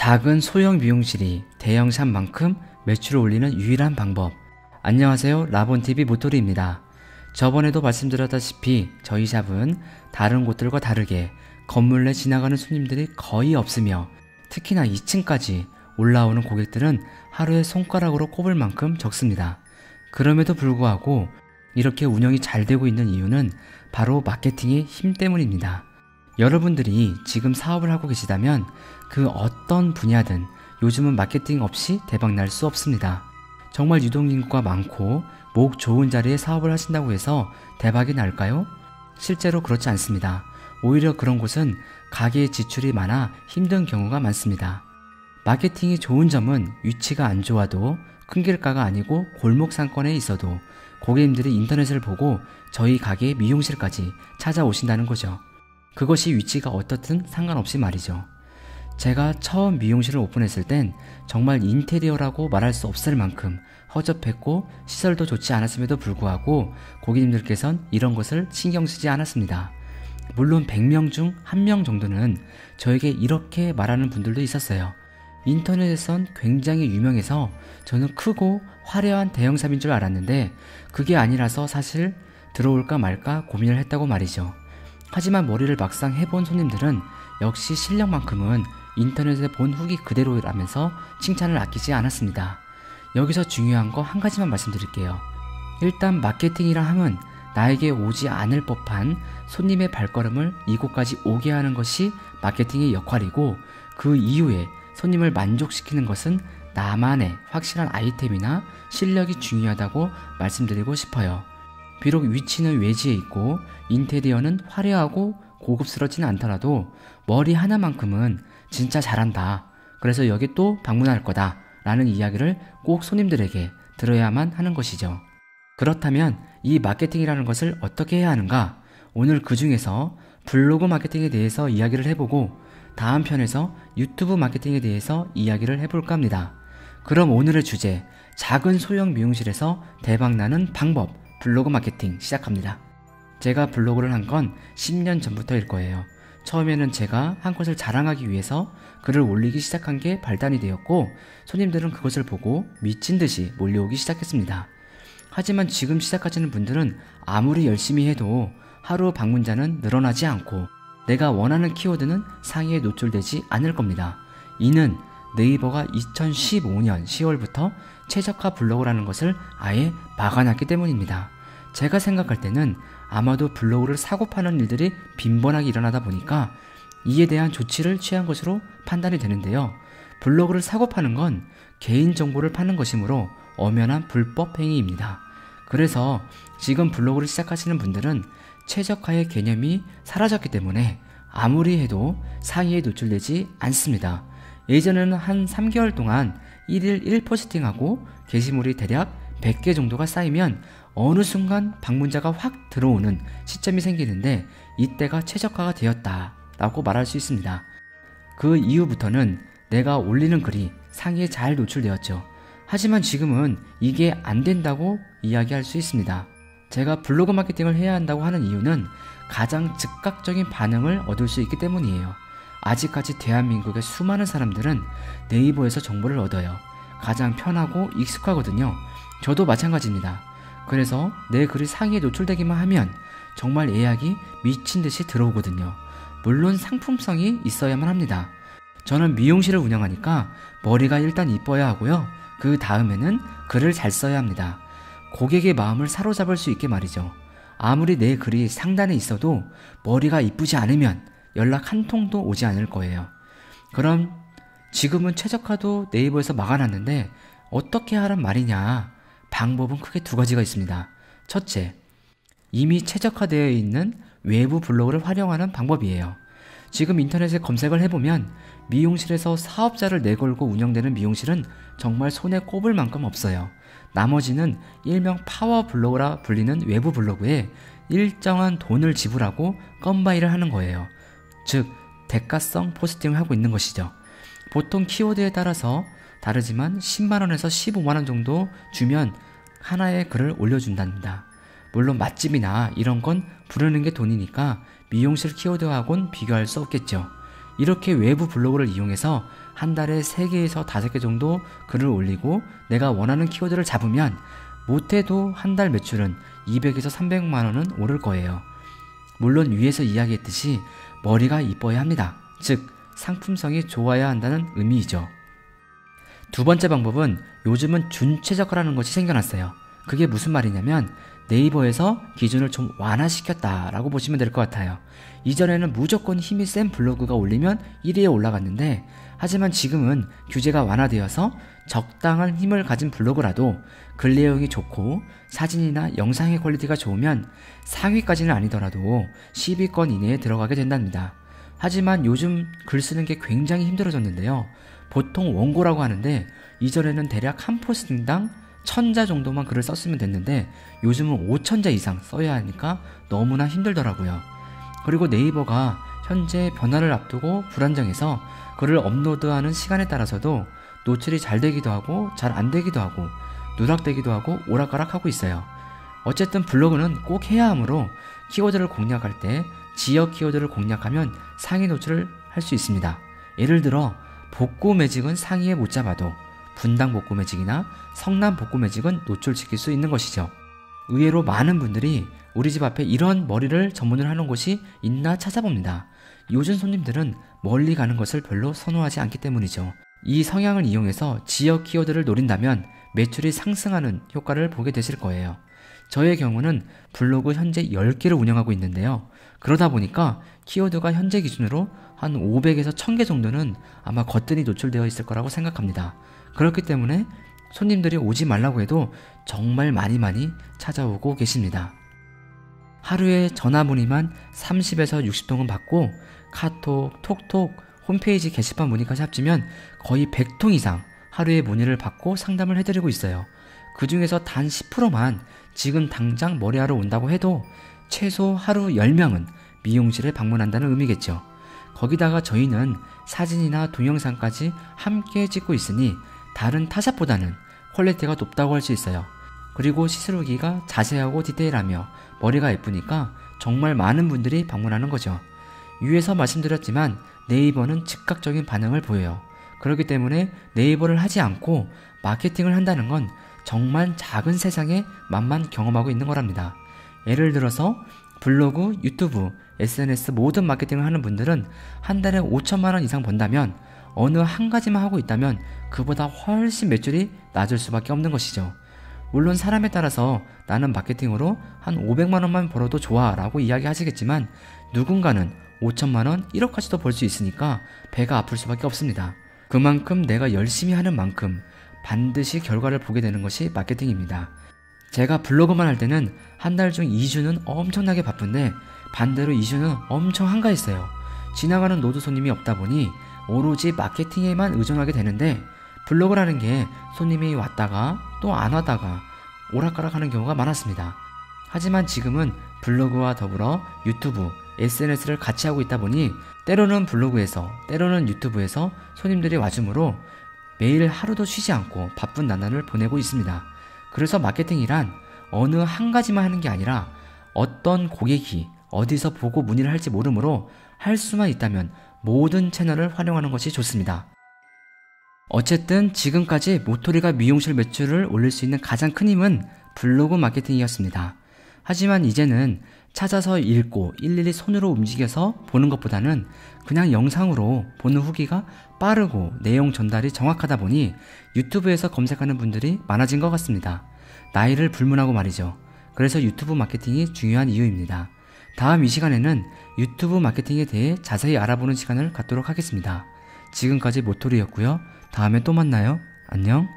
작은 소형 미용실이 대형 샵만큼 매출을 올리는 유일한 방법. 안녕하세요, 라본TV 모토리입니다. 저번에도 말씀드렸다시피 저희 샵은 다른 곳들과 다르게 건물 내 지나가는 손님들이 거의 없으며 특히나 2층까지 올라오는 고객들은 하루에 손가락으로 꼽을 만큼 적습니다. 그럼에도 불구하고 이렇게 운영이 잘 되고 있는 이유는 바로 마케팅의 힘 때문입니다. 여러분들이 지금 사업을 하고 계시다면 그 어떤 분야든 요즘은 마케팅 없이 대박날 수 없습니다. 정말 유동인구가 많고 목 좋은 자리에 사업을 하신다고 해서 대박이 날까요? 실제로 그렇지 않습니다. 오히려 그런 곳은 가게의 지출이 많아 힘든 경우가 많습니다. 마케팅이 좋은 점은 위치가 안 좋아도 큰 길가가 아니고 골목 상권에 있어도 고객님들이 인터넷을 보고 저희 가게의 미용실까지 찾아오신다는 거죠. 그것이 위치가 어떻든 상관없이 말이죠. 제가 처음 미용실을 오픈했을 땐 정말 인테리어라고 말할 수 없을 만큼 허접했고 시설도 좋지 않았음에도 불구하고 고객님들께선 이런 것을 신경 쓰지 않았습니다. 물론 100명 중 1명 정도는 저에게 이렇게 말하는 분들도 있었어요. 인터넷에선 굉장히 유명해서 저는 크고 화려한 대형샵인 줄 알았는데 그게 아니라서 사실 들어올까 말까 고민을 했다고 말이죠. 하지만 머리를 막상 해본 손님들은 역시 실력만큼은 인터넷에 본 후기 그대로라면서 칭찬을 아끼지 않았습니다. 여기서 중요한 거 한 가지만 말씀드릴게요. 일단 마케팅이라 함은 나에게 오지 않을 법한 손님의 발걸음을 이곳까지 오게 하는 것이 마케팅의 역할이고 그 이후에 손님을 만족시키는 것은 나만의 확실한 아이템이나 실력이 중요하다고 말씀드리고 싶어요. 비록 위치는 외지에 있고 인테리어는 화려하고 고급스럽지는 않더라도 머리 하나만큼은 진짜 잘한다. 그래서 여기 또 방문할 거다. 라는 이야기를 꼭 손님들에게 들어야만 하는 것이죠. 그렇다면 이 마케팅이라는 것을 어떻게 해야 하는가? 오늘 그 중에서 블로그 마케팅에 대해서 이야기를 해보고 다음 편에서 유튜브 마케팅에 대해서 이야기를 해볼까 합니다. 그럼 오늘의 주제, 작은 소형 미용실에서 대박나는 방법, 블로그 마케팅 시작합니다. 제가 블로그를 한 건 10년 전부터일 거예요. 처음에는 제가 한 것을 자랑하기 위해서 글을 올리기 시작한 게 발단이 되었고 손님들은 그것을 보고 미친 듯이 몰려오기 시작했습니다. 하지만 지금 시작하시는 분들은 아무리 열심히 해도 하루 방문자는 늘어나지 않고 내가 원하는 키워드는 상위에 노출되지 않을 겁니다. 이는 네이버가 2015년 10월부터 최저가 블로그라는 것을 아예 막아놨기 때문입니다. 제가 생각할 때는 아마도 블로그를 사고 파는 일들이 빈번하게 일어나다 보니까 이에 대한 조치를 취한 것으로 판단이 되는데요. 블로그를 사고 파는 건 개인정보를 파는 것이므로 엄연한 불법 행위입니다. 그래서 지금 블로그를 시작하시는 분들은 최저가의 개념이 사라졌기 때문에 아무리 해도 상위에 노출되지 않습니다. 예전에는 한 3개월 동안 1일 1포스팅하고 게시물이 대략 100개 정도가 쌓이면 어느 순간 방문자가 확 들어오는 시점이 생기는데 이때가 최저가가 되었다 라고 말할 수 있습니다. 그 이후부터는 내가 올리는 글이 상위에 잘 노출되었죠. 하지만 지금은 이게 안 된다고 이야기할 수 있습니다. 제가 블로그 마케팅을 해야 한다고 하는 이유는 가장 즉각적인 반응을 얻을 수 있기 때문이에요. 아직까지 대한민국의 수많은 사람들은 네이버에서 정보를 얻어요. 가장 편하고 익숙하거든요. 저도 마찬가지입니다. 그래서 내 글이 상위에 노출되기만 하면 정말 예약이 미친듯이 들어오거든요. 물론 상품성이 있어야만 합니다. 저는 미용실을 운영하니까 머리가 일단 이뻐야 하고요. 그 다음에는 글을 잘 써야 합니다. 고객의 마음을 사로잡을 수 있게 말이죠. 아무리 내 글이 상단에 있어도 머리가 이쁘지 않으면 연락 한 통도 오지 않을 거예요. 그럼 지금은 최저가도 네이버에서 막아놨는데 어떻게 하란 말이냐? 방법은 크게 두 가지가 있습니다. 첫째, 이미 최적화되어 있는 외부 블로그를 활용하는 방법이에요. 지금 인터넷에 검색을 해보면 미용실에서 사업자를 내걸고 운영되는 미용실은 정말 손에 꼽을 만큼 없어요. 나머지는 일명 파워 블로그라 불리는 외부 블로그에 일정한 돈을 지불하고 건바이를 하는 거예요. 즉, 대가성 포스팅을 하고 있는 것이죠. 보통 키워드에 따라서 다르지만 10만원에서 15만원 정도 주면 하나의 글을 올려준답니다. 물론 맛집이나 이런 건 부르는 게 돈이니까 미용실 키워드하고는 비교할 수 없겠죠. 이렇게 외부 블로그를 이용해서 한 달에 3개에서 5개 정도 글을 올리고 내가 원하는 키워드를 잡으면 못해도 한 달 매출은 200에서 300만 원은 오를 거예요. 물론 위에서 이야기했듯이 머리가 이뻐야 합니다. 즉 상품성이 좋아야 한다는 의미이죠. 두 번째 방법은 요즘은 준최저가라는 것이 생겨났어요. 그게 무슨 말이냐면 네이버에서 기준을 좀 완화시켰다라고 보시면 될 것 같아요. 이전에는 무조건 힘이 센 블로그가 올리면 1위에 올라갔는데 하지만 지금은 규제가 완화되어서 적당한 힘을 가진 블로그라도 글 내용이 좋고 사진이나 영상의 퀄리티가 좋으면 상위까지는 아니더라도 10위권 이내에 들어가게 된답니다. 하지만 요즘 글 쓰는 게 굉장히 힘들어졌는데요. 보통 원고라고 하는데 이전에는 대략 한 포스팅당 1000자 정도만 글을 썼으면 됐는데 요즘은 5000자 이상 써야 하니까 너무나 힘들더라고요. 그리고 네이버가 현재 변화를 앞두고 불안정해서 글을 업로드하는 시간에 따라서도 노출이 잘 되기도 하고 잘 안 되기도 하고 누락되기도 하고 오락가락하고 있어요. 어쨌든 블로그는 꼭 해야 하므로 키워드를 공략할 때 지역 키워드를 공략하면 상위 노출을 할 수 있습니다. 예를 들어 복구 매직은 상위에 못 잡아도 분당 복구 매직이나 성남 복구 매직은 노출시킬 수 있는 것이죠. 의외로 많은 분들이 우리 집 앞에 이런 머리를 전문을 하는 곳이 있나 찾아봅니다. 요즘 손님들은 멀리 가는 것을 별로 선호하지 않기 때문이죠. 이 성향을 이용해서 지역 키워드를 노린다면 매출이 상승하는 효과를 보게 되실 거예요. 저의 경우는 블로그 현재 10개를 운영하고 있는데요. 그러다 보니까 키워드가 현재 기준으로 한 500에서 1000개 정도는 아마 거뜬히 노출되어 있을 거라고 생각합니다. 그렇기 때문에 손님들이 오지 말라고 해도 정말 많이 찾아오고 계십니다. 하루에 전화 문의만 30에서 60통은 받고 카톡, 톡톡, 홈페이지 게시판 문의까지 합치면 거의 100통 이상 하루에 문의를 받고 상담을 해드리고 있어요. 그 중에서 단 10%만 지금 당장 머리하러 온다고 해도 최소 하루 10명은 미용실에 방문한다는 의미겠죠. 거기다가 저희는 사진이나 동영상까지 함께 찍고 있으니 다른 타샵보다는 퀄리티가 높다고 할 수 있어요. 그리고 시스루기가 자세하고 디테일하며 머리가 예쁘니까 정말 많은 분들이 방문하는 거죠. 위에서 말씀드렸지만 네이버는 즉각적인 반응을 보여요. 그렇기 때문에 네이버를 하지 않고 마케팅을 한다는 건 정말 작은 세상의 맛만 경험하고 있는 거랍니다. 예를 들어서 블로그, 유튜브, SNS 모든 마케팅을 하는 분들은 한 달에 5천만 원 이상 번다면 어느 한 가지만 하고 있다면 그보다 훨씬 매출이 낮을 수밖에 없는 것이죠. 물론 사람에 따라서 나는 마케팅으로 한 500만 원만 벌어도 좋아 라고 이야기하시겠지만 누군가는 5천만 원, 1억까지도 벌 수 있으니까 배가 아플 수밖에 없습니다. 그만큼 내가 열심히 하는 만큼 반드시 결과를 보게 되는 것이 마케팅입니다. 제가 블로그만 할 때는 한 달 중 2주는 엄청나게 바쁜데 반대로 2주는 엄청 한가했어요. 지나가는 노드 손님이 없다 보니 오로지 마케팅에만 의존하게 되는데 블로그라는 게 손님이 왔다가 또 안 왔다가 오락가락 하는 경우가 많았습니다. 하지만 지금은 블로그와 더불어 유튜브, SNS를 같이 하고 있다 보니 때로는 블로그에서 때로는 유튜브에서 손님들이 와주므로 매일 하루도 쉬지 않고 바쁜 나날을 보내고 있습니다. 그래서 마케팅이란 어느 한 가지만 하는 게 아니라 어떤 고객이 어디서 보고 문의를 할지 모르므로 할 수만 있다면 모든 채널을 활용하는 것이 좋습니다. 어쨌든 지금까지 모토리가 미용실 매출을 올릴 수 있는 가장 큰 힘은 블로그 마케팅이었습니다. 하지만 이제는 찾아서 읽고 일일이 손으로 움직여서 보는 것보다는 그냥 영상으로 보는 후기가 빠르고 내용 전달이 정확하다 보니 유튜브에서 검색하는 분들이 많아진 것 같습니다. 나이를 불문하고 말이죠. 그래서 유튜브 마케팅이 중요한 이유입니다. 다음 이 시간에는 유튜브 마케팅에 대해 자세히 알아보는 시간을 갖도록 하겠습니다. 지금까지 모토리였고요. 다음에 또 만나요. 안녕.